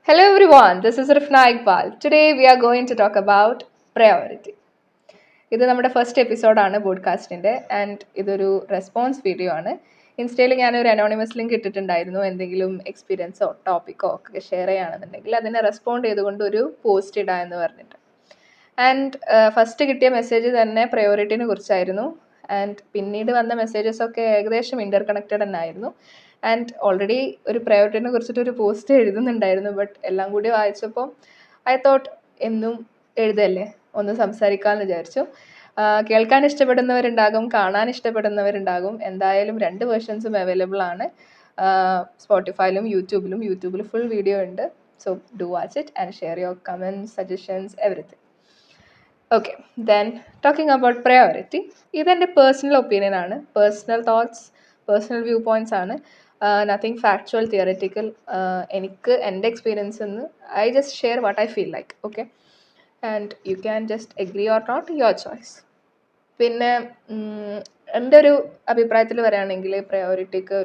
Hello everyone, this is Rifna Iqbal. Today we are going to talk about priority. ഇത് നമ്മുടെ first എപ്പിസോഡാണ് പോഡ്കാസ്റ്റിൻ്റെ and ഇതൊരു response video ആണ്. ഇൻസ്റ്റയിൽ ഞാനൊരു അനോണിമസ് ലിങ്ക് ഇട്ടിട്ടുണ്ടായിരുന്നു. എന്തെങ്കിലും എക്സ്പീരിയൻസോ ടോപ്പിക്കോ ഒക്കെ ഷെയർ ചെയ്യുകയാണെന്നുണ്ടെങ്കിൽ അതിനെ റെസ്പോണ്ട് ചെയ്തുകൊണ്ട് ഒരു പോസ്റ്റ് ഇടാം എന്ന് പറഞ്ഞിട്ട്. ആൻഡ് ഫസ്റ്റ് കിട്ടിയ മെസ്സേജ് തന്നെ പ്രയോറിറ്റിനെ കുറിച്ചായിരുന്നു. ആൻഡ് പിന്നീട് വന്ന മെസ്സേജസ് ഒക്കെ ഏകദേശം ഇൻ്റർ കണക്റ്റഡ് തന്നെയായിരുന്നു. ആൻഡ് ഓൾറെഡി ഒരു പ്രയോറിറ്റിനെ കുറിച്ചിട്ടൊരു പോസ്റ്റ് എഴുതുന്നുണ്ടായിരുന്നു. ബട്ട് എല്ലാം കൂടി വായിച്ചപ്പോൾ ഐ തോട്ട് എന്നും എഴുതല്ലേ, ഒന്ന് സംസാരിക്കാമെന്ന് വിചാരിച്ചു. കേൾക്കാൻ ഇഷ്ടപ്പെടുന്നവരുണ്ടാകും, കാണാൻ ഇഷ്ടപ്പെടുന്നവരുണ്ടാകും. എന്തായാലും രണ്ട് വേർഷൻസും അവൈലബിൾ ആണ്. സ്പോട്ടിഫൈയിലും യൂട്യൂബിൽ ഫുൾ വീഡിയോ ഉണ്ട്. So do watch it and share your comments, suggestions, everything. Okay, then talking about priority. ഇതെൻ്റെ പേഴ്സണൽ ഒപ്പീനിയൻ ആണ്, personal thoughts, personal view points ആണ്. Nothing factual theoretical. എനിക്ക് എൻ്റെ എക്സ്പീരിയൻസിൽ നിന്ന് I just share what I feel like. Okay, and you can just agree or not, your choice. പിന്നെ എൻ്റെ ഒരു അഭിപ്രായത്തിൽ പറയുകയാണെങ്കിൽ പ്രയോറിറ്റിക്ക്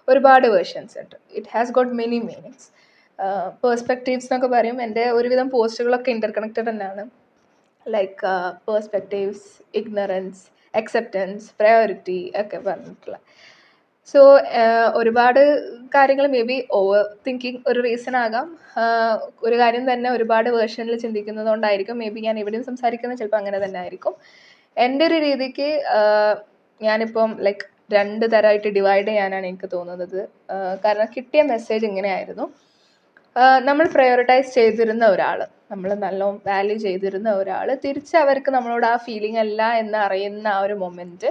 ഒരുപാട് വേർഷൻസ് ഉണ്ട്. It has got many meanings. Perspectives എന്നൊക്കെ പറയും. എൻ്റെ ഒരുവിധം പോസ്റ്റുകളൊക്കെ ഇൻ്റർ കണക്റ്റഡ് തന്നെയാണ്. Like perspectives, ignorance, acceptance, priority ഒക്കെ പറഞ്ഞിട്ടുള്ള. സോ ഒരുപാട് കാര്യങ്ങൾ മേ ബി ഓവർ തിങ്കിങ് ഒരു റീസൺ ആകാം. ഒരു കാര്യം തന്നെ ഒരുപാട് വേർഷനിൽ ചിന്തിക്കുന്നത് കൊണ്ടായിരിക്കും മേ ബി ഞാൻ എവിടെയും സംസാരിക്കുന്നത് ചിലപ്പോൾ അങ്ങനെ തന്നെ ആയിരിക്കും. എൻ്റെ ഒരു രീതിക്ക് ഞാനിപ്പം ലൈക്ക് രണ്ട് തരമായിട്ട് ഡിവൈഡ് ചെയ്യാനാണ് എനിക്ക് തോന്നുന്നത്. കാരണം കിട്ടിയ മെസ്സേജ് ഇങ്ങനെയായിരുന്നു. നമ്മൾ പ്രയോറിറ്റൈസ് ചെയ്തിരുന്ന ഒരാൾ, നമ്മൾ നല്ലോണം വാല്യൂ ചെയ്തിരുന്ന ഒരാൾ തിരിച്ച് അവർക്ക് നമ്മളോട് ആ ഫീലിംഗ് അല്ല എന്ന് അറിയുന്ന ആ ഒരു മൊമെൻറ്റ്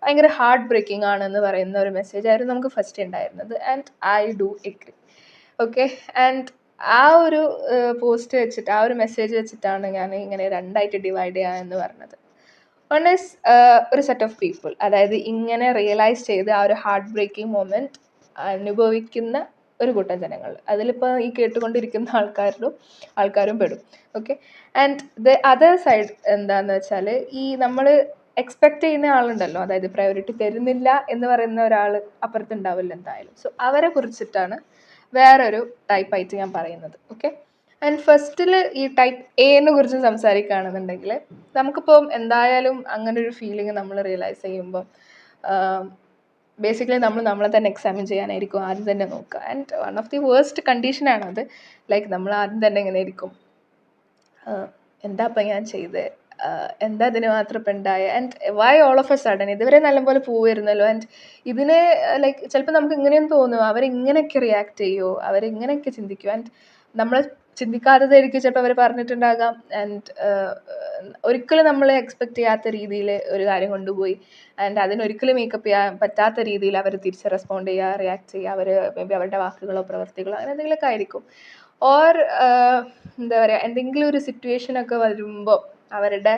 ഭയങ്കര ഹാർട്ട് ബ്രേക്കിംഗ് ആണെന്ന് പറയുന്ന ഒരു മെസ്സേജ് ആയിരുന്നു നമുക്ക് ഫസ്റ്റ് ഉണ്ടായിരുന്നത്. And I do agree. Okay, and ആ ഒരു പോസ്റ്റ് വെച്ചിട്ട്, ആ ഒരു മെസ്സേജ് വെച്ചിട്ടാണ് ഞാൻ ഇങ്ങനെ രണ്ടായിട്ട് ഡിവൈഡ് ചെയ്യുക എന്ന് പറഞ്ഞത്. വൺ ഈസ് ഒരു സെറ്റ് ഓഫ് പീപ്പിൾ, അതായത് ഇങ്ങനെ റിയലൈസ് ചെയ്ത് ആ ഒരു ഹാർട്ട് ബ്രേക്കിംഗ് മൊമെൻറ്റ് അനുഭവിക്കുന്ന ഒരു കൂട്ടം ജനങ്ങൾ. അതിലിപ്പോൾ ഈ കേട്ടുകൊണ്ടിരിക്കുന്ന ആൾക്കാരും പെടും. Okay, and the other side എന്താണെന്ന് വെച്ചാൽ, ഈ നമ്മൾ എക്സ്പെക്റ്റ് ചെയ്യുന്ന ആളുണ്ടല്ലോ, അതായത് പ്രയോറിറ്റി തരുന്നില്ല എന്ന് പറയുന്ന ഒരാൾ അപ്പുറത്തുണ്ടാവില്ല എന്തായാലും. സോ അവരെ കുറിച്ചിട്ടാണ് വേറൊരു ടൈപ്പായിട്ട് ഞാൻ പറയുന്നത്. ഓക്കെ, ആൻഡ് ഫസ്റ്റിൽ ഈ ടൈപ്പ് എനെ കുറിച്ച് സംസാരിക്കുകയാണെന്നുണ്ടെങ്കിൽ, നമുക്കിപ്പം എന്തായാലും അങ്ങനെ ഒരു ഫീലിംഗ് നമ്മൾ റിയലൈസ് ചെയ്യുമ്പം ബേസിക്കലി നമ്മളെ തന്നെ എക്സാമിൻ ചെയ്യാനായിരിക്കും ആദ്യം തന്നെ നോക്കുക. And one of the worst കണ്ടീഷനാണത്. ലൈക്ക് നമ്മൾ ആദ്യം തന്നെ എങ്ങനെ ആയിരിക്കും, എന്താ ഇപ്പം ഞാൻ ചെയ്തത്, എന്താ ഇതിന് മാത്രം ഇപ്പം ഉണ്ടായ, and why all of a sudden, ഇതുവരെ നല്ലപോലെ പോവുമായിരുന്നല്ലോ. ആൻഡ് ഇതിന് ലൈക്ക് ചിലപ്പോൾ നമുക്ക് ഇങ്ങനെയും തോന്നും, അവരിങ്ങനെയൊക്കെ റിയാക്ട് ചെയ്യുമോ, അവരിങ്ങനെയൊക്കെ ചിന്തിക്കുമോ. ആൻഡ് നമ്മൾ ചിന്തിക്കാത്തതായിരിക്കും ചിലപ്പോൾ അവർ പറഞ്ഞിട്ടുണ്ടാകാം. ആൻഡ് ഒരിക്കലും നമ്മൾ എക്സ്പെക്റ്റ് ചെയ്യാത്ത രീതിയിൽ ഒരു കാര്യം കൊണ്ടുപോയി, ആൻഡ് അതിനൊരിക്കലും മേക്കപ്പ് ചെയ്യാൻ പറ്റാത്ത രീതിയിൽ അവർ തിരിച്ച് റെസ്പോണ്ട് ചെയ്യുക, റിയാക്ട് ചെയ്യുക. അവർ മേ ബി അവരുടെ വാക്കുകളോ പ്രവർത്തികളോ അങ്ങനെ എന്തെങ്കിലുമൊക്കെ ആയിരിക്കും. ഓർ എന്താ പറയുക, എന്തെങ്കിലും ഒരു സിറ്റുവേഷനൊക്കെ വരുമ്പോൾ അവരുടെ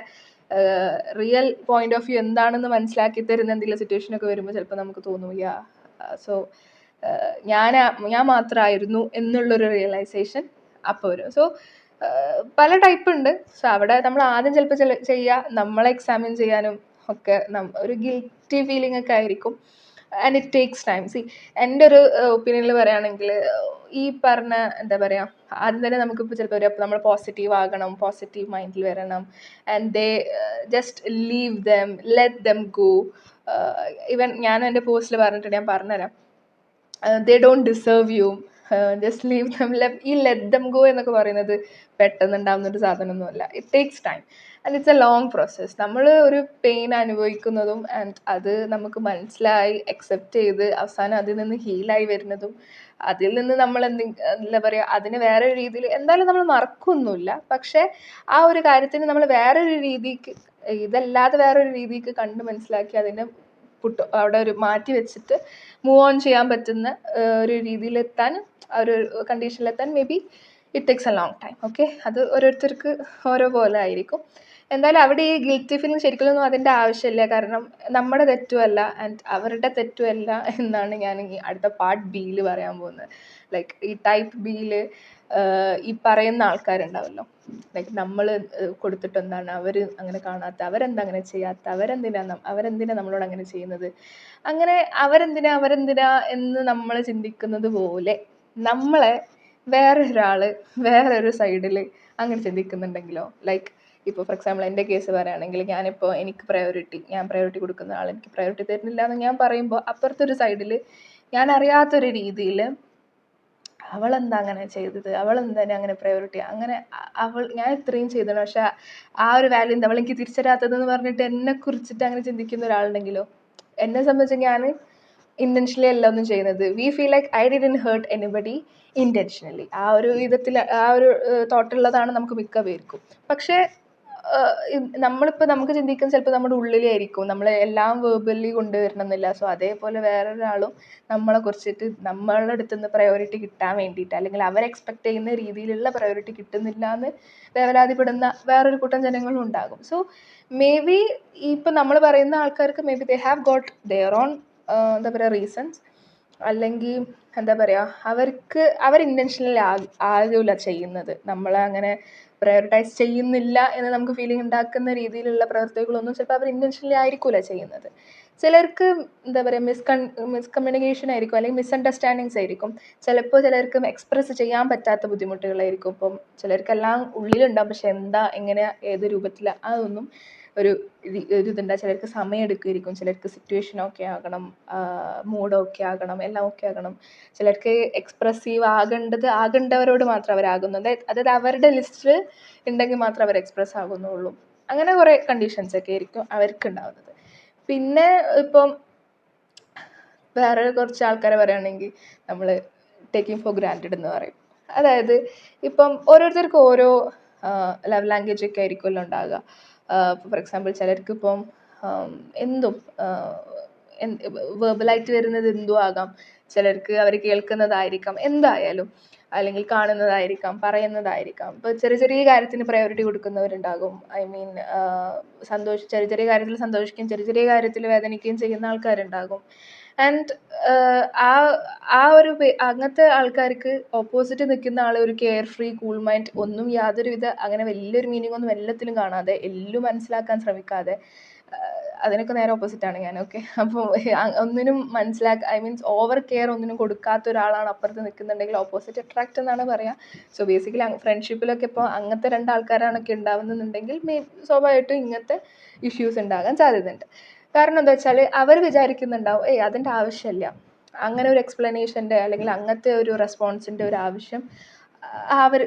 റിയൽ പോയിന്റ് ഓഫ് വ്യൂ എന്താണെന്ന് മനസ്സിലാക്കി തരുന്ന എന്തെങ്കിലും സിറ്റുവേഷനൊക്കെ വരുമ്പോൾ ചിലപ്പോൾ നമുക്ക് തോന്നും, സോ ഞാൻ മാത്രമായിരുന്നു എന്നുള്ളൊരു റിയലൈസേഷൻ അപ്പോൾ വരും. സോ പല ടൈപ്പ് ഉണ്ട്. സോ അവിടെ നമ്മൾ ആദ്യം ചിലപ്പോൾ ചെയ്യുക നമ്മളെ എക്സാമിൻ ചെയ്യാനും ഒക്കെ ഒരു ഗിൽറ്റി ഫീലിംഗ് ഒക്കെ ആയിരിക്കും. And it takes time. എൻ്റെ ഒരു ഒപ്പീനിയനിൽ പറയുകയാണെങ്കിൽ, ഈ പറഞ്ഞ എന്താ പറയുക, ആദ്യം തന്നെ നമുക്കിപ്പോൾ ചിലപ്പോൾ നമ്മൾ പോസിറ്റീവ് ആകണം, പോസിറ്റീവ് മൈൻഡിൽ വരണം. And they just leave them, let them go. Even ഞാൻ എൻ്റെ പോസ്റ്റിൽ പറഞ്ഞിട്ടുണ്ട്, ഞാൻ പറഞ്ഞുതരാം. They don't deserve you, just leave them. ഈ ലെറ്റ് ദം ഗോ എന്നൊക്കെ പറയുന്നത് പെട്ടെന്ന് ഉണ്ടാകുന്നൊരു സാധനമൊന്നുമല്ല. It takes time and it's a long process. നമ്മൾ ഒരു പെയിൻ അനുഭവിക്കുന്നതും ആൻഡ് അത് നമുക്ക് മനസ്സിലായി അക്സെപ്റ്റ് ചെയ്ത് അവസാനം അതിൽ നിന്ന് ഹീലായി വരുന്നതും, അതിൽ നിന്ന് നമ്മൾ എന്താ പറയുക, അതിന് വേറൊരു രീതിയിൽ എന്തായാലും നമ്മൾ മറക്കൊന്നുമില്ല. പക്ഷേ ആ ഒരു കാര്യത്തിന് നമ്മൾ വേറൊരു രീതിക്ക്, ഇതല്ലാതെ വേറൊരു രീതിക്ക് കണ്ട് മനസ്സിലാക്കി അതിനെ അവിടെ ഒരു മാറ്റി വെച്ചിട്ട് മൂവ് ഓൺ ചെയ്യാൻ പറ്റുന്ന ഒരു രീതിയിലെത്താൻ, ആ ഒരു കണ്ടീഷനിലെത്താൻ may be it takes a long time. Okay, അത് ഓരോരുത്തർക്ക് ഓരോ പോലെ ആയിരിക്കും. എന്തായാലും അവിടെ ഈ ഗിൽറ്റി ഫീലിംഗ് ശരിക്കും അതിൻ്റെ ആവശ്യമില്ല. കാരണം നമ്മുടെ തെറ്റുമല്ല ആൻഡ് അവരുടെ തെറ്റുമല്ല എന്നാണ് ഞാൻ ഈ അടുത്ത പാർട്ട് ബിയിൽ പറയാൻ പോകുന്നത്. ലൈക്ക് ഈ ടൈപ്പ് ബിയിൽ ഈ പറയുന്ന ആൾക്കാരുണ്ടാവല്ലോ, ലൈക്ക് നമ്മൾ കൊടുത്തിട്ട് എന്താണ് അവർ അങ്ങനെ കാണാത്ത, അവരെന്താ അങ്ങനെ ചെയ്യാത്ത, അവരെന്തിനാ നമ്മളോട് അങ്ങനെ ചെയ്യുന്നത്, അങ്ങനെ അവരെന്തിനാ എന്ന് നമ്മൾ ചിന്തിക്കുന്നത് പോലെ നമ്മളെ വേറൊരാൾ വേറൊരു സൈഡിൽ അങ്ങനെ ചിന്തിക്കുന്നുണ്ടെങ്കിലോ, ലൈക്ക് ഇപ്പോൾ ഫോർ എക്സാമ്പിൾ എൻ്റെ കേസ് പറയുകയാണെങ്കിൽ ഞാനിപ്പോൾ ഞാൻ പ്രയോറിറ്റി കൊടുക്കുന്ന ആൾ എനിക്ക് പ്രയോറിറ്റി തരുന്നില്ല എന്ന് ഞാൻ പറയുമ്പോൾ അപ്പുറത്തൊരു സൈഡിൽ ഞാൻ അറിയാത്തൊരു രീതിയിൽ അവളെന്താ അങ്ങനെ ചെയ്തത്, അവളെന്താ അങ്ങനെ പ്രയോറിറ്റി, അങ്ങനെ ഞാൻ ഇത്രയും ചെയ്തത് പക്ഷെ ആ ഒരു വാല്യൂ എന്താ അവൾ എനിക്ക് തിരിച്ചറിയാത്തതെന്ന് പറഞ്ഞിട്ട് എന്നെ കുറിച്ചിട്ട് അങ്ങനെ ചിന്തിക്കുന്ന ഒരാളുണ്ടെങ്കിലോ. എന്നെ സംബന്ധിച്ച് ഞാൻ ഇൻറ്റൻഷനലി അല്ല ഒന്നും ചെയ്യുന്നത്. We feel like I didn't hurt anybody intentionally. ആ ഒരു വിധത്തിൽ ആ ഒരു തോട്ടുള്ളതാണ് നമുക്ക് മിക്ക പേർക്കും. പക്ഷേ നമ്മളിപ്പോൾ നമുക്ക് ചിന്തിക്കുന്ന ചിലപ്പോൾ നമ്മുടെ ഉള്ളിലായിരിക്കും, നമ്മൾ എല്ലാം വേർബലി കൊണ്ടുവരണമെന്നില്ല. സോ അതേപോലെ വേറൊരാളും നമ്മളെ കുറിച്ചിട്ട് നമ്മളുടെ അടുത്ത് നിന്ന് പ്രയോറിറ്റി കിട്ടാൻ വേണ്ടിയിട്ട് അല്ലെങ്കിൽ അവർ എക്സ്പെക്ട് ചെയ്യുന്ന രീതിയിലുള്ള പ്രയോറിറ്റി കിട്ടുന്നില്ല എന്ന് വേവലാതിപ്പെടുന്ന വേറൊരു കൂട്ടം ജനങ്ങളും ഉണ്ടാകും. സോ മേ ബി ഇപ്പം നമ്മൾ പറയുന്ന ആൾക്കാർക്ക് may be they have got their own എന്താ പറയുക റീസൺസ്, അല്ലെങ്കിൽ എന്താ പറയുക അവർ ഇൻറ്റൻഷനലി ആകില്ല ചെയ്യുന്നത്. നമ്മളെ അങ്ങനെ പ്രയോറിറ്റൈസ് ചെയ്യുന്നില്ല എന്ന് നമുക്ക് ഫീലിംഗ് ഉണ്ടാക്കുന്ന രീതിയിലുള്ള പ്രവർത്തികളൊന്നും ചിലപ്പോൾ അവർ ഇൻറ്റൻഷനലി ആയിരിക്കില്ല ചെയ്യുന്നത്. ചിലർക്ക് എന്താ പറയുക മിസ്കമ്മ്യൂണിക്കേഷൻ ആയിരിക്കും, അല്ലെങ്കിൽ മിസ്അണ്ടർസ്റ്റാൻഡിങ്സ് ആയിരിക്കും. ചിലപ്പോൾ ചിലർക്ക് എക്സ്പ്രസ് ചെയ്യാൻ പറ്റാത്ത ബുദ്ധിമുട്ടുകളായിരിക്കും. ഇപ്പം ചിലർക്കെല്ലാം ഉള്ളിലുണ്ടാകും, പക്ഷെ എന്താ എങ്ങനെ ഏത് രൂപത്തിൽ അതൊന്നും ഒരു ഇതുണ്ട്. ചിലർക്ക് സമയം എടുക്കുമായിരിക്കും, ചിലർക്ക് സിറ്റുവേഷൻ ഓക്കെ ആകണം, മൂഡ് ഓക്കെ ആകണം, എല്ലാം ഓക്കെ ആകണം. ചിലർക്ക് എക്സ്പ്രസീവ് ആകേണ്ടവരോട് മാത്രം അവരാകുന്നത്, അതായത് അവരുടെ ലിസ്റ്റിൽ ഉണ്ടെങ്കിൽ മാത്രം അവർ എക്സ്പ്രസ് ആകുന്നുള്ളൂ. അങ്ങനെ കുറേ കണ്ടീഷൻസ് ഒക്കെ ആയിരിക്കും അവർക്ക് ഉണ്ടാകുന്നത്. പിന്നെ ഇപ്പം വേറെ കുറച്ച് ആൾക്കാരെ പറയുകയാണെങ്കിൽ നമ്മൾ ടേക്കിംഗ് ഫോർ ഗ്രാൻറ്റഡ് എന്ന് പറയും. അതായത് ഇപ്പം ഓരോരുത്തർക്കും ഓരോ ലവ് ലാംഗ്വേജ് ഒക്കെ ആയിരിക്കുമല്ലോ ഉണ്ടാകുക. ഫോർ എക്സാമ്പിൾ ചിലർക്ക് ഇപ്പം എന്തും വെർബലായിട്ട് വരുന്നത് എന്തും ആകാം, ചിലർക്ക് അവർ കേൾക്കുന്നതായിരിക്കാം, എന്തായാലും, അല്ലെങ്കിൽ കാണുന്നതായിരിക്കാം, പറയുന്നതായിരിക്കാം. ഇപ്പോൾ ചെറിയ ചെറിയ കാര്യത്തിന് പ്രയോറിറ്റി കൊടുക്കുന്നവരുണ്ടാകും. ഐ മീൻ ചെറിയ ചെറിയ കാര്യത്തിൽ സന്തോഷിക്കുകയും ചെറിയ ചെറിയ കാര്യത്തിൽ വേദനിക്കുകയും ചെയ്യുന്ന ആൾക്കാരുണ്ടാകും. ആൻഡ് അങ്ങനത്തെ ആൾക്കാർക്ക് ഓപ്പോസിറ്റ് നിൽക്കുന്ന ആൾ ഒരു കെയർ ഫ്രീ കൂൾ മൈൻഡ്, ഒന്നും യാതൊരുവിധ അങ്ങനെ വലിയൊരു മീനിങ് ഒന്നും എല്ലാത്തിലും കാണാതെ, എല്ലാം മനസ്സിലാക്കാൻ ശ്രമിക്കാതെ, അതിനൊക്കെ നേരെ ഓപ്പോസിറ്റാണ് ഞാൻ. ഓക്കെ, അപ്പോൾ ഒന്നിനും ഐ മീൻസ് ഓവർ കെയർ ഒന്നിനും കൊടുക്കാത്ത ഒരാളാണ് അപ്പുറത്ത് നിൽക്കുന്നുണ്ടെങ്കിൽ ഓപ്പോസിറ്റ് അട്രാക്റ്റ് എന്നാണ് പറയുക. സോ ബേസിക്കലി ഫ്രണ്ട്ഷിപ്പിലൊക്കെ ഇപ്പോൾ അങ്ങനത്തെ രണ്ടാൾക്കാരാണൊക്കെ ഉണ്ടാവുന്നുണ്ടെങ്കിൽ സ്വാഭാവികമായിട്ടും ഇങ്ങനത്തെ ഇഷ്യൂസ് ഉണ്ടാകാൻ സാധ്യതയുണ്ട്. കാരണം എന്താ വെച്ചാൽ അവർ വിചാരിക്കുന്നുണ്ടാവും, അതിൻ്റെ ആവശ്യമില്ല, അങ്ങനെ ഒരു എക്സ്പ്ലനേഷൻ്റെ അല്ലെങ്കിൽ അങ്ങനത്തെ ഒരു റെസ്പോൺസിൻ്റെ ഒരു ആവശ്യം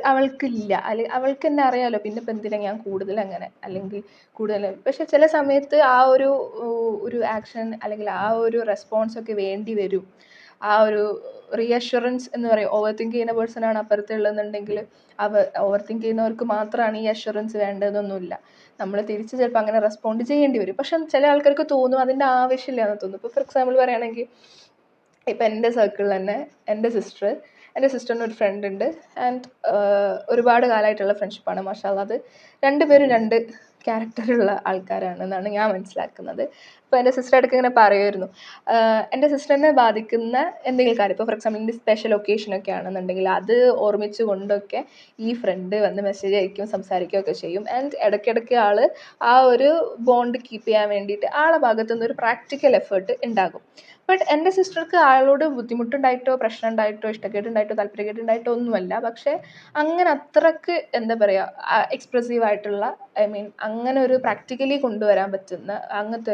അവൾക്കില്ല, അല്ലെങ്കിൽ അവൾക്ക് തന്നെ അറിയാമല്ലോ, പിന്നെ ഇപ്പം എന്തിനാണ് ഞാൻ കൂടുതൽ അങ്ങനെ അല്ലെങ്കിൽ കൂടുതൽ. പക്ഷെ ചില സമയത്ത് ആ ഒരു ആക്ഷൻ അല്ലെങ്കിൽ ആ ഒരു റെസ്പോൺസൊക്കെ വേണ്ടി വരും. ആ ഒരു റീഅഷുറൻസ് എന്ന് പറയും. ഓവർ തിങ്ക് ചെയ്യുന്ന പേഴ്സണാണ് അപ്പുറത്തുള്ളതെന്നുണ്ടെങ്കിൽ ഓവർ തിങ്ക് ചെയ്യുന്നവർക്ക് മാത്രമാണ് ഈ അഷുറൻസ് വേണ്ടതെന്നൊന്നുമില്ല. നമ്മൾ തിരിച്ച് ചിലപ്പോൾ അങ്ങനെ റെസ്പോണ്ട് ചെയ്യേണ്ടി വരും. പക്ഷെ ചില ആൾക്കാർക്ക് തോന്നും അതിൻ്റെ ആവശ്യമില്ല എന്ന് തോന്നും. ഇപ്പോൾ ഫോർ എക്സാമ്പിൾ പറയുകയാണെങ്കിൽ ഇപ്പം എൻ്റെ സർക്കിളിൽ തന്നെ എൻ്റെ സിസ്റ്ററിന് ഒരു ഫ്രണ്ട് ഉണ്ട്. ആൻഡ് ഒരുപാട് കാലമായിട്ടുള്ള ഫ്രണ്ട്ഷിപ്പാണ്. മാഷാഅല്ലാഹ്, അത് രണ്ടുപേരും രണ്ട് ക്യാരക്ടറുള്ള ആൾക്കാരാണെന്നാണ് ഞാൻ മനസ്സിലാക്കുന്നത്. അപ്പോൾ എൻ്റെ സിസ്റ്റർ ഇടയ്ക്ക് ഇങ്ങനെ പറയുമായിരുന്നു, എൻ്റെ സിസ്റ്ററിനെ ബാധിക്കുന്ന എന്തെങ്കിലും കാര്യം, ഇപ്പോൾ ഫോർ എക്സാമ്പിൾ എൻ്റെ സ്പെഷ്യൽ ഒക്കേഷനൊക്കെ ആണെന്നുണ്ടെങ്കിൽ അത് ഓർമ്മിച്ച് കൊണ്ടൊക്കെ ഈ ഫ്രണ്ട് വന്ന് മെസ്സേജ് അയക്കും, സംസാരിക്കുകയൊക്കെ ചെയ്യും. ആൻഡ് ഇടയ്ക്കിടയ്ക്ക് ആ ഒരു ബോണ്ട് കീപ്പ് ചെയ്യാൻ വേണ്ടിയിട്ട് ആളുടെ ഭാഗത്തുനിന്ന് ഒരു പ്രാക്ടിക്കൽ എഫേർട്ട് ഉണ്ടാകും. ബട്ട് എൻ്റെ സിസ്റ്റർക്ക് ആളോട് ബുദ്ധിമുട്ടുണ്ടായിട്ടോ പ്രശ്നം ഉണ്ടായിട്ടോ ഇഷ്ടക്കേടുണ്ടായിട്ടോ താല്പര്യക്കേടുണ്ടായിട്ടോ ഒന്നുമല്ല. പക്ഷേ അങ്ങനെ അത്രക്ക് എന്താ പറയുക എക്സ്പ്രസീവായിട്ടുള്ള ഐ മീൻ അങ്ങനെ ഒരു പ്രാക്ടിക്കലി കൊണ്ടുവരാൻ പറ്റുന്ന അങ്ങനത്തെ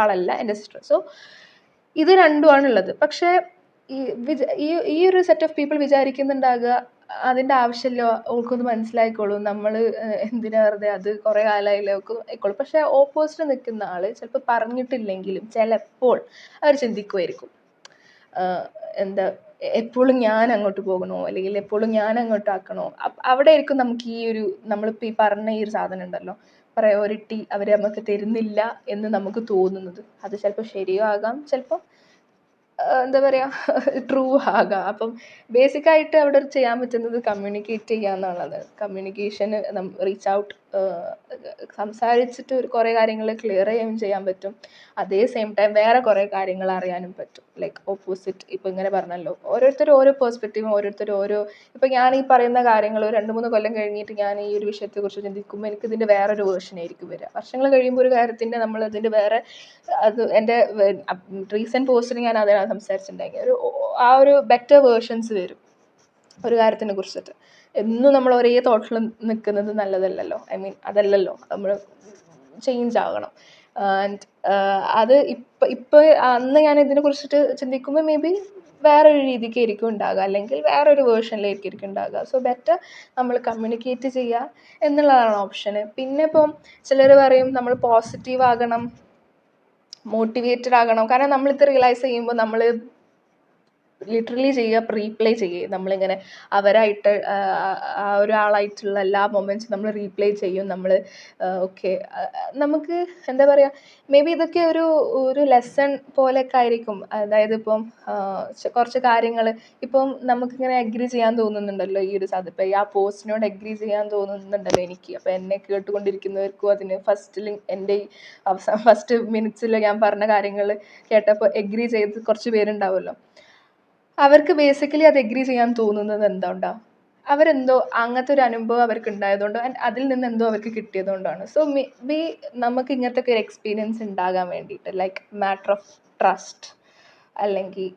ആളല്ല എൻ്റെ സിസ്റ്റർ. സോ ഇത് രണ്ടുമാണുള്ളത്. പക്ഷേ ഈ ഒരു സെറ്റ് ഓഫ് പീപ്പിൾ വിചാരിക്കുന്നുണ്ടാകുക അതിൻ്റെ ആവശ്യമില്ല, ഓൾക്കൊന്ന് മനസ്സിലായിക്കോളും, നമ്മൾ എന്തിനാ വെറുതെ, അത് കുറേ കാലമായില്ലേ ഒക്കെ ആയിക്കോളും. പക്ഷേ ഓപ്പോസിറ്റ് നിൽക്കുന്ന ആൾ ചിലപ്പോൾ പറഞ്ഞിട്ടില്ലെങ്കിലും ചിലപ്പോൾ അവർ ചിന്തിക്കുമായിരിക്കും, എന്താ എപ്പോഴും ഞാൻ അങ്ങോട്ട് പോകണോ, അല്ലെങ്കിൽ എപ്പോഴും ഞാൻ അങ്ങോട്ട് ആക്കണോ. അവിടെ ആയിരിക്കും നമുക്ക് നമ്മളിപ്പോൾ ഈ പറഞ്ഞ ഈ ഒരു സാധനം ഉണ്ടല്ലോ, പ്രയോറിറ്റി അവർ നമുക്ക് തരുന്നില്ല എന്ന് നമുക്ക് തോന്നുന്നത്. അത് ചിലപ്പോൾ ശരിയോ ആകാം, ചിലപ്പോൾ എന്താ പറയുക ട്രൂ ആകാം. അപ്പം ബേസിക്കായിട്ട് അവിടെ ചെയ്യാൻ പറ്റുന്നത് കമ്മ്യൂണിക്കേറ്റ് ചെയ്യുക എന്നുള്ളത്. കമ്മ്യൂണിക്കേഷന് റീച്ച് ഔട്ട് സംസാരിച്ചിട്ട് കുറേ കാര്യങ്ങൾ ക്ലിയർ ചെയ്യാൻ പറ്റും. അതേ സെയിം ടൈം വേറെ കുറേ കാര്യങ്ങൾ അറിയാനും പറ്റും. ലൈക്ക് ഓപ്പോസിറ്റ് ഇപ്പോൾ ഇങ്ങനെ പറഞ്ഞല്ലോ, ഓരോരുത്തരും ഓരോ പേഴ്സ്പെക്റ്റീവും, ഓരോരുത്തരും ഓരോ, ഇപ്പോൾ ഞാൻ ഈ പറയുന്ന കാര്യങ്ങൾ 2-3 കൊല്ലം കഴിഞ്ഞിട്ട് ഞാൻ ഈ ഒരു വിഷയത്തെക്കുറിച്ച് ചിന്തിക്കുമ്പോൾ എനിക്ക് ഇതിൻ്റെ വേറൊരു വേർഷൻ ആയിരിക്കും വരിക. വർഷങ്ങൾ കഴിയുമ്പോൾ ഒരു കാര്യത്തിൻ്റെ അതിൻ്റെ വേറെ, അത് എൻ്റെ റീസെൻറ്റ് പോസ്റ്റിൽ ഞാൻ അതിനാണ് സംസാരിച്ചിട്ടുണ്ടെങ്കിൽ ആ ഒരു ബെറ്റർ വേർഷൻസ് വരും. ഒരു കാര്യത്തിനെ കുറിച്ചിട്ട് എന്നും നമ്മൾ ഒരേ തോട്ടിൽ നിൽക്കുന്നത് നല്ലതല്ലല്ലോ. ഐ മീൻ അതല്ലല്ലോ, നമ്മൾ ചേഞ്ച് ആകണം. ആൻഡ് അത് ഇപ്പോൾ അന്ന് ഞാൻ ഇതിനെ കുറിച്ചിട്ട് ചിന്തിക്കുമ്പോൾ മേ ബി വേറൊരു രീതിക്ക് ആയിരിക്കും ഉണ്ടാകുക, അല്ലെങ്കിൽ വേറൊരു വേർഷനിലായിരിക്കും ഉണ്ടാകുക. സോ ബെറ്റർ നമ്മൾ കമ്മ്യൂണിക്കേറ്റ് ചെയ്യുക എന്നുള്ളതാണ് ഓപ്ഷന്. പിന്നെ ഇപ്പം ചിലർ പറയും നമ്മൾ പോസിറ്റീവ് ആകണം, മോട്ടിവേറ്റഡ് ആകണം. കാരണം നമ്മളിത് റിയലൈസ് ചെയ്യുമ്പോൾ നമ്മൾ ലിറ്ററലി ചെയ്യുക, റീപ്ലേ ചെയ്യുക. നമ്മളിങ്ങനെ അവരായിട്ട് ആ ഒരാളായിട്ടുള്ള എല്ലാ മൊമെൻറ്റ്സും നമ്മൾ റീപ്ലേ ചെയ്യും. നമ്മൾ ഓക്കെ, നമുക്ക് എന്താ പറയുക, മേ ബി ഇതൊക്കെ ഒരു ഒരു ലെസൺ പോലെയൊക്കെ ആയിരിക്കും. അതായത് ഇപ്പം കുറച്ച് കാര്യങ്ങൾ ഇപ്പം നമുക്കിങ്ങനെ അഗ്രി ചെയ്യാൻ തോന്നുന്നുണ്ടല്ലോ ഈ ഒരു സാധനം. ഇപ്പം ആ പോസ്റ്റിനോട് അഗ്രി ചെയ്യാൻ തോന്നുന്നുണ്ടല്ലോ എനിക്ക്. അപ്പം എന്നെ കേട്ടുകൊണ്ടിരിക്കുന്നവർക്കും അതിന് എൻ്റെ ഈ ഫസ്റ്റ് മിനിറ്റ്സിൽ ഞാൻ പറഞ്ഞ കാര്യങ്ങൾ കേട്ടപ്പോൾ അഗ്രി ചെയ്ത് കുറച്ച് പേരുണ്ടാവുമല്ലോ. അവർക്ക് ബേസിക്കലി അത് എഗ്രി ചെയ്യാൻ തോന്നുന്നത് എന്തുകൊണ്ടാണ്? അവരെന്തോ അങ്ങനത്തെ ഒരു അനുഭവം അവർക്ക് ഉണ്ടായതുകൊണ്ടോ അതിൽ നിന്ന് എന്തോ അവർക്ക് കിട്ടിയതുകൊണ്ടാണ്. സോ മേ ബി നമുക്ക് ഇങ്ങനത്തെ ഒക്കെ ഒരു എക്സ്പീരിയൻസ് ഉണ്ടാകാൻ വേണ്ടിയിട്ട്, ലൈക്ക് മാറ്റർ ഓഫ് ട്രസ്റ്റ്, അല്ലെങ്കിൽ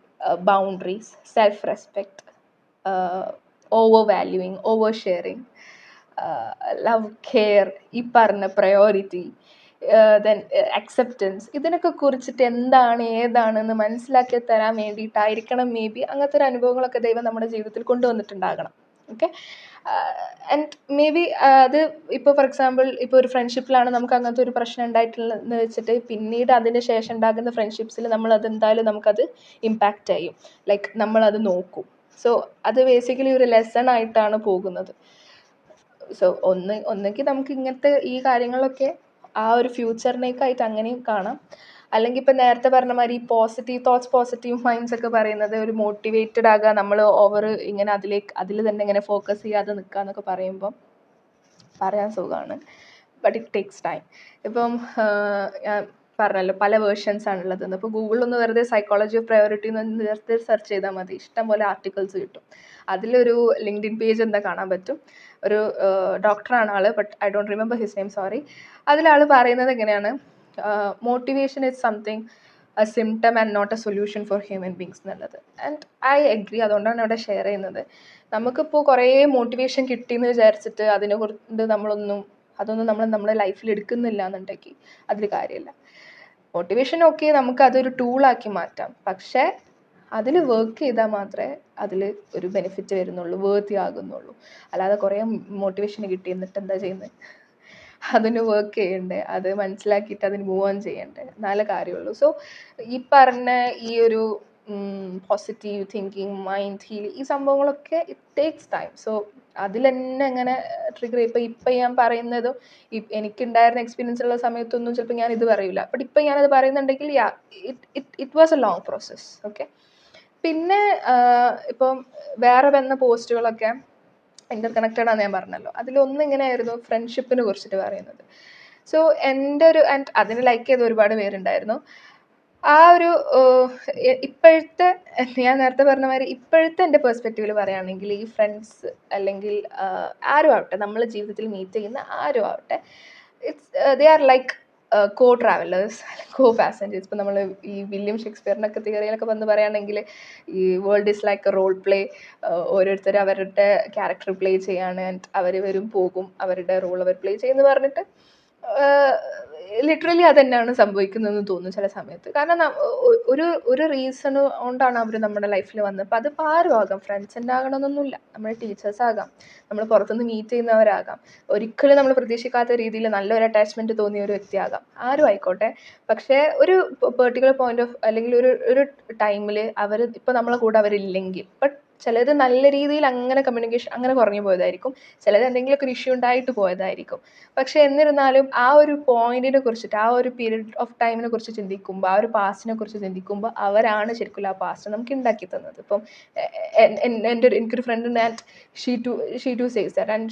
boundaries, self respect, over valuing, over sharing, love, care, ഈ പറഞ്ഞ പ്രയോറിറ്റി, ദെൻ അക്സെപ്റ്റൻസ്, ഇതിനൊക്കെ കുറിച്ചിട്ട് എന്താണ് ഏതാണെന്ന് മനസ്സിലാക്കി തരാൻ വേണ്ടിയിട്ടായിരിക്കണം മേ ബി അങ്ങനത്തെ ഒരു അനുഭവങ്ങളൊക്കെ ദൈവം നമ്മുടെ ജീവിതത്തിൽ കൊണ്ടുവന്നിട്ടുണ്ടാകണം. ഓക്കെ. ആൻഡ് മേ ബി അത് ഇപ്പോൾ ഫോർ എക്സാമ്പിൾ ഇപ്പോൾ ഒരു ഫ്രണ്ട്ഷിപ്പിലാണ് നമുക്ക് അങ്ങനത്തെ ഒരു പ്രശ്നം ഉണ്ടായിട്ടുള്ളതെന്ന് വെച്ചിട്ട് പിന്നീട് അതിന് ശേഷം ഉണ്ടാകുന്ന ഫ്രണ്ട്ഷിപ്സിൽ നമ്മളത് എന്തായാലും നമുക്കത് ഇമ്പാക്റ്റ് ചെയ്യും. ലൈക്ക് നമ്മളത് നോക്കും. സോ അത് ബേസിക്കലി ഒരു ലെസൺ ആയിട്ടാണ് പോകുന്നത്. സോ ഒന്നെങ്കിൽ നമുക്ക് ഇങ്ങനത്തെ ഈ കാര്യങ്ങളൊക്കെ ആ ഒരു ഫ്യൂച്ചറിനേക്കായിട്ട് അങ്ങനെയും കാണാം. അല്ലെങ്കിൽ ഇപ്പം നേരത്തെ പറഞ്ഞ മാതിരി പോസിറ്റീവ് തോട്ട്സ്, പോസിറ്റീവ് മൈൻഡ്സ് ഒക്കെ പറയുന്നത് ഒരു മോട്ടിവേറ്റഡ് ആകുക, നമ്മൾ ഓവർ ഇങ്ങനെ അതിൽ തന്നെ ഇങ്ങനെ ഫോക്കസ് ചെയ്യാതെ നിൽക്കുക എന്നൊക്കെ പറയുമ്പം പറയാൻ സുഖമാണ്, ബട്ട് ഇറ്റ് ടേക്സ് ടൈം. ഇപ്പം ഞാൻ പറഞ്ഞല്ലോ പല വേർഷൻസ് ആണുള്ളതെന്ന്. ഇപ്പോൾ ഗൂഗിളിലൊന്ന് വെറുതെ സൈക്കോളജി ഓഫ് പ്രയോറിറ്റി എന്ന് വെറുതെ സെർച്ച് ചെയ്താൽ മതി, ഇഷ്ടംപോലെ ആർട്ടിക്കിൾസ് കിട്ടും. അതിലൊരു ലിങ്ക്ഡിൻ പേജ് എന്താ കാണാൻ പറ്റും. ഒരു ഡോക്ടറാണ് ആൾ, but I don't remember his name, sorry. അതിലാൾ പറയുന്നത് എങ്ങനെയാണ്, motivation is something a symptom and not a solution for human beings എന്നുള്ളത്. And I agree. അതുകൊണ്ടാണ് ഇവിടെ ഷെയർ ചെയ്യുന്നത്. നമുക്കിപ്പോൾ കുറേ മോട്ടിവേഷൻ കിട്ടിയെന്ന് വിചാരിച്ചിട്ട് അതിനെ കൊണ്ട് അതൊന്നും നമ്മൾ നമ്മുടെ ലൈഫിൽ എടുക്കുന്നില്ല എന്നുണ്ടെങ്കിൽ അതിൽ കാര്യമില്ല. മോട്ടിവേഷൻ ഓക്കെ, നമുക്ക് അതൊരു ടൂളാക്കി മാറ്റാം. പക്ഷേ അതിൽ വർക്ക് ചെയ്താൽ മാത്രമേ അതിൽ ഒരു ബെനിഫിറ്റ് വരുന്നുള്ളൂ, വേർത്തി ആകുന്നുള്ളൂ. അല്ലാതെ കുറേ മോട്ടിവേഷൻ കിട്ടി എന്നിട്ട് എന്താ ചെയ്യുന്നത്? അതിന് വർക്ക് ചെയ്യണ്ടേ, അത് മനസ്സിലാക്കിയിട്ട് അതിന് മൂവ് ഓൺ ചെയ്യണ്ടേ, എന്നാലേ കാര്യമുള്ളൂ. സോ ഈ പറഞ്ഞ ഈ ഒരു പോസിറ്റീവ് തിങ്കിങ്, മൈൻഡ് ഹീൽ, ഈ സംഭവങ്ങളൊക്കെ ഇറ്റ് ടേക്സ് ടൈം. സോ അതിൽ തന്നെ അങ്ങനെ ട്രിഗർ ഇപ്പം ഞാൻ പറയുന്നതും എനിക്കുണ്ടായിരുന്ന എക്സ്പീരിയൻസ് ഉള്ള സമയത്തൊന്നും ചിലപ്പോൾ ഞാൻ ഇത് പറയില്ല. ബട്ട് ഇപ്പം ഞാനത് പറയുന്നുണ്ടെങ്കിൽ it was A long process. Okay. പിന്നെ ഇപ്പം വേറെ വന്ന പോസ്റ്റുകളൊക്കെ ഇൻ്റർ കണക്റ്റഡ് ആണെന്ന് ഞാൻ പറഞ്ഞല്ലോ. അതിലൊന്നും ഇങ്ങനെയായിരുന്നു ഫ്രണ്ട്ഷിപ്പിനെ കുറിച്ചിട്ട് പറയുന്നത്. സോ എൻ്റെ ഒരു ആൻഡ് അതിന് ലൈക്ക് ചെയ്ത ഒരുപാട് പേരുണ്ടായിരുന്നു. ആ ഒരു ഇപ്പോഴത്തെ ഞാൻ നേരത്തെ പറഞ്ഞ മാതിരി ഇപ്പോഴത്തെ എൻ്റെ പെർസ്പെക്റ്റീവിൽ പറയുകയാണെങ്കിൽ ഈ ഫ്രണ്ട്സ് അല്ലെങ്കിൽ ആരും ആവട്ടെ, നമ്മൾ ജീവിതത്തിൽ മീറ്റ് ചെയ്യുന്ന ആരും ആവട്ടെ, they are like co travellers, co passengers. ഇപ്പം നമ്മൾ ഈ വില്യം ഷേക്സ്പിയറിനൊക്കെ തിയറിയിലൊക്കെ വന്ന് പറയുകയാണെങ്കിൽ ഈ world is like a role play. ഓരോരുത്തർ അവരുടെ ക്യാരക്ടർ പ്ലേ ചെയ്യാണ്, ആൻഡ് അവർ വരും പോകും, അവരുടെ റോൾ അവർ പ്ലേ ചെയ്യുമെന്ന് പറഞ്ഞിട്ട് ലിറ്ററലി അത് തന്നെയാണ് സംഭവിക്കുന്നതെന്ന് തോന്നുന്നു ചില സമയത്ത്. കാരണം ഒരു റീസൺ കൊണ്ടാണ് അവർ നമ്മുടെ ലൈഫിൽ വന്നത്. അപ്പം അതിപ്പോൾ ആരും ആകാം, ഫ്രണ്ട്സിൻ്റെ ആകണമെന്നൊന്നുമില്ല, നമ്മുടെ ടീച്ചേഴ്സ് ആകാം, നമ്മൾ പുറത്തുനിന്ന് മീറ്റ് ചെയ്യുന്നവരാകാം, ഒരിക്കലും നമ്മൾ പ്രതീക്ഷിക്കാത്ത രീതിയിൽ നല്ലൊരു അറ്റാച്ച്മെൻറ്റ് തോന്നിയ ഒരു വ്യക്തിയാകാം, ആരും ആയിക്കോട്ടെ. പക്ഷേ ഒരു പെർട്ടിക്കുലർ പോയിന്റ് ഓഫ് അല്ലെങ്കിൽ ഒരു ടൈമിൽ അവർ ഇപ്പോൾ നമ്മളെ കൂടെ അവരില്ലെങ്കിൽ, ബട്ട് ചിലത് നല്ല രീതിയിൽ അങ്ങനെ കമ്മ്യൂണിക്കേഷൻ അങ്ങനെ കുറഞ്ഞു പോയതായിരിക്കും, ചിലത് എന്തെങ്കിലുമൊക്കെ ഒരു ഇഷ്യൂ ഉണ്ടായിട്ട് പോയതായിരിക്കും. പക്ഷേ എന്നിരുന്നാലും ആ ഒരു പോയിന്റിനെ കുറിച്ചിട്ട്, ആ ഒരു പീരീഡ് ഓഫ് ടൈമിനെ കുറിച്ച് ചിന്തിക്കുമ്പോൾ, ആ ഒരു പാസ്റ്റിനെ കുറിച്ച് ചിന്തിക്കുമ്പോൾ അവരാണ് ശരിക്കും ആ പാസ്റ്റ് നമുക്ക് ഉണ്ടാക്കി തന്നത്. ഇപ്പം എനിക്കൊരു ഫ്രണ്ട് ഉണ്ട്, and she too says that, and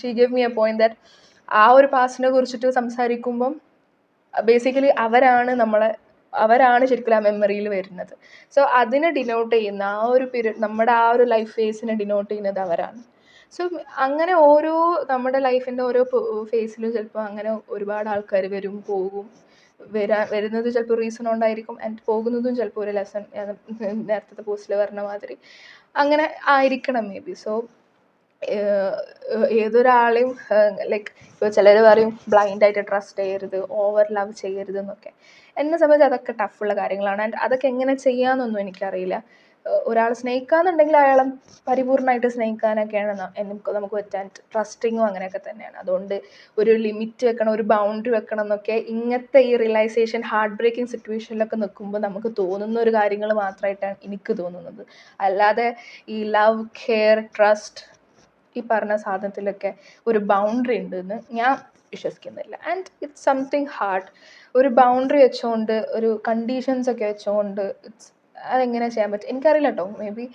she give me a point that ആ ഒരു പാസ്റ്റിനെ കുറിച്ചിട്ട് സംസാരിക്കുമ്പം ബേസിക്കലി അവരാണ് ശരിക്കും ആ മെമ്മറിയിൽ വരുന്നത്. സോ അതിനെ ഡിനോട്ട് ചെയ്യുന്ന ആ ഒരു പീരീഡ്, നമ്മുടെ ആ ഒരു ലൈഫ് ഫേസിനെ ഡിനോട്ട് ചെയ്യുന്നത് അവരാണ്. സോ അങ്ങനെ നമ്മുടെ ലൈഫിൻ്റെ ഓരോ ഫേസിലും ചിലപ്പോൾ അങ്ങനെ ഒരുപാട് ആൾക്കാർ വരും പോകും. വരുന്നത് ചിലപ്പോൾ റീസൺ കൊണ്ടായിരിക്കും, ആൻഡ് പോകുന്നതും ചിലപ്പോൾ ഒരു ലെസൺ, നേരത്തെ പോസ്റ്റിൽ പറഞ്ഞ മാതിരി അങ്ങനെ ആയിരിക്കണം മേ ബി. സോ ഏതൊരാളെയും ലൈക്ക് ഇപ്പോൾ ചിലർ പറയും ബ്ലൈൻഡായിട്ട് ട്രസ്റ്റ് ചെയ്യരുത്, ഓവർ ലവ് ചെയ്യരുത് എന്നൊക്കെ. എന്നെ സംബന്ധിച്ച് അതൊക്കെ ടഫുള്ള കാര്യങ്ങളാണ്. ആൻഡ് അതൊക്കെ എങ്ങനെ ചെയ്യാമെന്നൊന്നും എനിക്കറിയില്ല. ഒരാൾ സ്നേഹിക്കാന്നുണ്ടെങ്കിൽ അയാളെ പരിപൂർണമായിട്ട് സ്നേഹിക്കാനൊക്കെയാണ് നമുക്ക് പറ്റാൻ. ട്രസ്റ്റിങ്ങും അങ്ങനെയൊക്കെ തന്നെയാണ്. അതുകൊണ്ട് ഒരു ലിമിറ്റ് വെക്കണം, ഒരു ബൗണ്ടറി വെക്കണം എന്നൊക്കെ ഇങ്ങനത്തെ ഈ റിയലൈസേഷൻ ഹാർട്ട് ബ്രേക്കിംഗ് സിറ്റുവേഷനിലൊക്കെ നിൽക്കുമ്പോൾ നമുക്ക് തോന്നുന്ന ഒരു കാര്യങ്ങൾ മാത്രമായിട്ടാണ് എനിക്ക് തോന്നുന്നത്. അല്ലാതെ ഈ ലവ്, കെയർ, ട്രസ്റ്റ് ഈ പറഞ്ഞ സാധനത്തിലൊക്കെ ഒരു ബൗണ്ടറി ഉണ്ടെന്ന് ഞാൻ വിശ്വസിക്കുന്നില്ല. And it's something hard. ഒരു ബൗണ്ടറി വെച്ചുകൊണ്ട്, ഒരു കണ്ടീഷൻസ് ഒക്കെ വെച്ചുകൊണ്ട് അതെങ്ങനെ ചെയ്യാൻ പറ്റും എനിക്കറിയില്ല കേട്ടോ. മേ ബി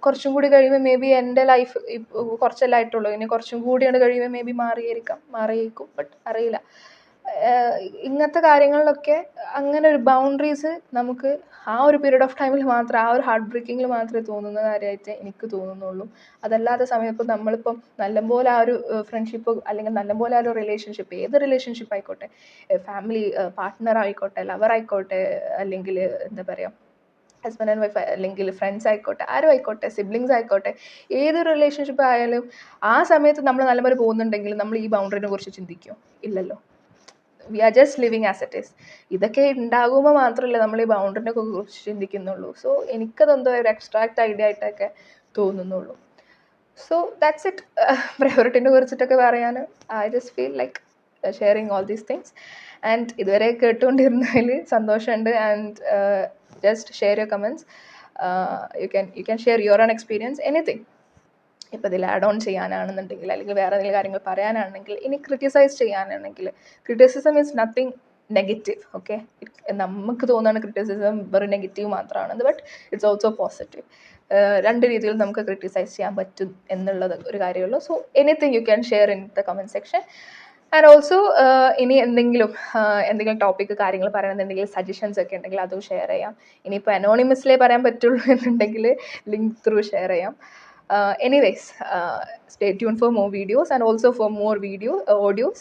കുറച്ചും കൂടി കഴിയുമ്പോൾ മേ ബി എൻ്റെ ലൈഫ് കുറച്ചല്ലേ ആയിട്ടുള്ളൂ, ഇനി കുറച്ചും കൂടിയാണ് കഴിയുമ്പോൾ മേ ബി മാറിയേക്കും. ബട്ട് അറിയില്ല. ഇങ്ങനത്തെ കാര്യങ്ങളിലൊക്കെ അങ്ങനെ ഒരു ബൗണ്ടറീസ് നമുക്ക് ആ ഒരു പീരീഡ് ഓഫ് ടൈമിൽ മാത്രം, ആ ഒരു ഹാർട്ട് ബ്രേക്കിങ്ങിൽ മാത്രമേ തോന്നുന്ന കാര്യമായിട്ട് എനിക്ക് തോന്നുന്നുള്ളൂ. അതല്ലാത്ത സമയത്ത് നമ്മളിപ്പം നല്ലപോലെ ആ ഒരു ഫ്രണ്ട്ഷിപ്പ് അല്ലെങ്കിൽ നല്ലപോലെ ആ ഒരു റിലേഷൻഷിപ്പ്, ഏത് റിലേഷൻഷിപ്പ് ആയിക്കോട്ടെ, ഫാമിലി പാർട്ട്ണർ ആയിക്കോട്ടെ, ലവർ ആയിക്കോട്ടെ, അല്ലെങ്കിൽ എന്താ പറയുക ഹസ്ബൻഡ് ആൻഡ് വൈഫ്, അല്ലെങ്കിൽ ഫ്രണ്ട്സ് ആയിക്കോട്ടെ, ആരും ആയിക്കോട്ടെ, സിബ്ലിങ്സ് ആയിക്കോട്ടെ, ഏതൊരു റിലേഷൻഷിപ്പ് ആയാലും ആ സമയത്ത് നമ്മൾ നല്ലപോലെ പോകുന്നുണ്ടെങ്കിൽ നമ്മൾ ഈ ബൗണ്ടറിനെ കുറിച്ച് ചിന്തിക്കുമോ? ഇല്ലല്ലോ. We are just living as it is. ഇതൊക്കെ ഉണ്ടാകുമ്പോൾ മാത്രമല്ല നമ്മൾ ഈ ബൗണ്ടറിനെ കുറിച്ച് ചിന്തിക്കുന്നുള്ളൂ. സോ എനിക്കതെന്തോ ഒരു എക്സ്ട്രാക്ട് ഐഡിയ ആയിട്ടൊക്കെ തോന്നുന്നുള്ളൂ. So that's it. പ്രയോറിറ്റിനെ കുറിച്ചിട്ടൊക്കെ പറയാൻ I just feel like sharing all these things. And ഇതുവരെ കേട്ടുകൊണ്ടിരുന്നതിൽ സന്തോഷമുണ്ട്. And just share your comments. You can share your own experience, anything. ഇപ്പോൾ ഇതിൽ ആഡ് ഓൺ ചെയ്യാനാണെന്നുണ്ടെങ്കിൽ, അല്ലെങ്കിൽ വേറെ എന്തെങ്കിലും കാര്യങ്ങൾ പറയാനാണെങ്കിൽ, ഇനി ക്രിറ്റിസൈസ് ചെയ്യാനാണെങ്കിൽ, criticism is nothing negative. Okay, നമുക്ക് തോന്നുന്ന ക്രിറ്റിസിസം വെറും നെഗറ്റീവ് മാത്രമാണെന്ന്. But it's also positive. രണ്ട് രീതിയിൽ നമുക്ക് ക്രിറ്റിസൈസ് ചെയ്യാൻ പറ്റും എന്നുള്ളത് ഒരു കാര്യമുള്ളൂ. So anything you can share in the comment section. And also ഇനി എന്തെങ്കിലും ടോപ്പിക്ക് കാര്യങ്ങൾ പറയണമെന്നുണ്ടെങ്കിൽ, സജഷൻസ് ഒക്കെ ഉണ്ടെങ്കിൽ അതും ഷെയർ ചെയ്യാം. ഇനിയിപ്പോൾ അനോണിമസ്ലേ പറയാൻ പറ്റുള്ളൂ എന്നുണ്ടെങ്കിൽ ലിങ്ക് ത്രൂ ഷെയർ ചെയ്യാം. Anyways, stay tuned for more videos, and also for more audios.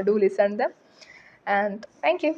Do listen them, and thank you.